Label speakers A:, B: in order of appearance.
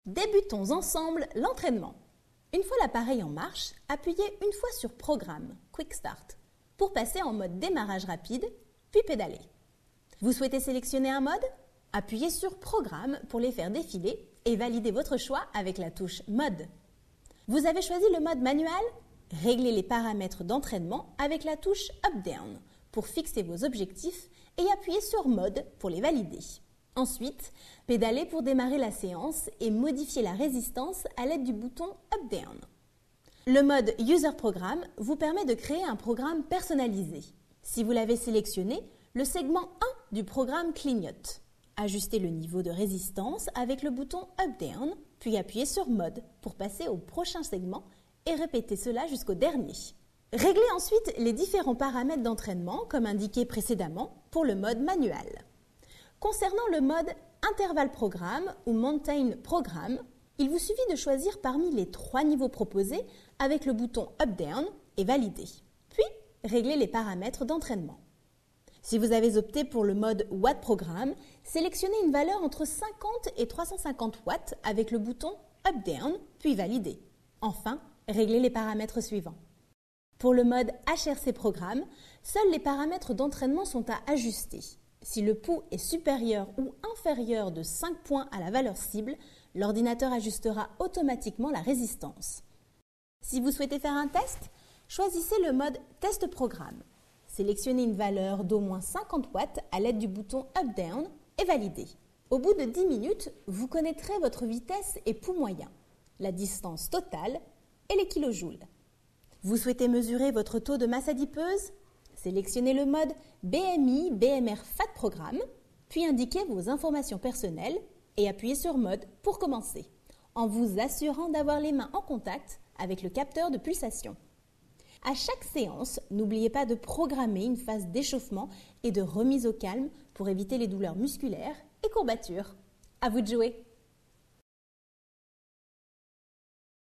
A: Débutons ensemble l'entraînement. Une fois l'appareil en marche, appuyez une fois sur Programme, Quick Start, pour passer en mode démarrage rapide, puis pédaler. Vous souhaitez sélectionner un mode? Appuyez sur Programme pour les faire défiler et validez votre choix avec la touche Mode. Vous avez choisi le mode manuel? Réglez les paramètres d'entraînement avec la touche Up-Down pour fixer vos objectifs et appuyez sur Mode pour les valider. Ensuite, pédalez pour démarrer la séance et modifier la résistance à l'aide du bouton Up-Down. Le mode User Program vous permet de créer un programme personnalisé. Si vous l'avez sélectionné, le segment 1 du programme clignote. Ajustez le niveau de résistance avec le bouton Up-Down, puis appuyez sur Mode pour passer au prochain segment et répétez cela jusqu'au dernier. Réglez ensuite les différents paramètres d'entraînement comme indiqué précédemment pour le mode manuel. Concernant le mode Intervalle Programme ou Mountain Programme, il vous suffit de choisir parmi les 3 niveaux proposés avec le bouton Up-Down et valider. Puis, réglez les paramètres d'entraînement. Si vous avez opté pour le mode Watt Programme, sélectionnez une valeur entre 50 et 350 watts avec le bouton Up-Down, puis valider. Enfin, réglez les paramètres suivants. Pour le mode HRC Programme, seuls les paramètres d'entraînement sont à ajuster. Si le pouls est supérieur ou inférieur de 5 points à la valeur cible, l'ordinateur ajustera automatiquement la résistance. Si vous souhaitez faire un test, choisissez le mode Test Programme. Sélectionnez une valeur d'au moins 50 watts à l'aide du bouton Up-Down et validez. Au bout de 10 minutes, vous connaîtrez votre vitesse et pouls moyen, la distance totale et les kilojoules. Vous souhaitez mesurer votre taux de masse adipeuse? Sélectionnez le mode BMI/BMR Fat Programme, puis indiquez vos informations personnelles et appuyez sur Mode pour commencer, en vous assurant d'avoir les mains en contact avec le capteur de pulsation. À chaque séance, n'oubliez pas de programmer une phase d'échauffement et de remise au calme pour éviter les douleurs musculaires et courbatures. À vous de jouer!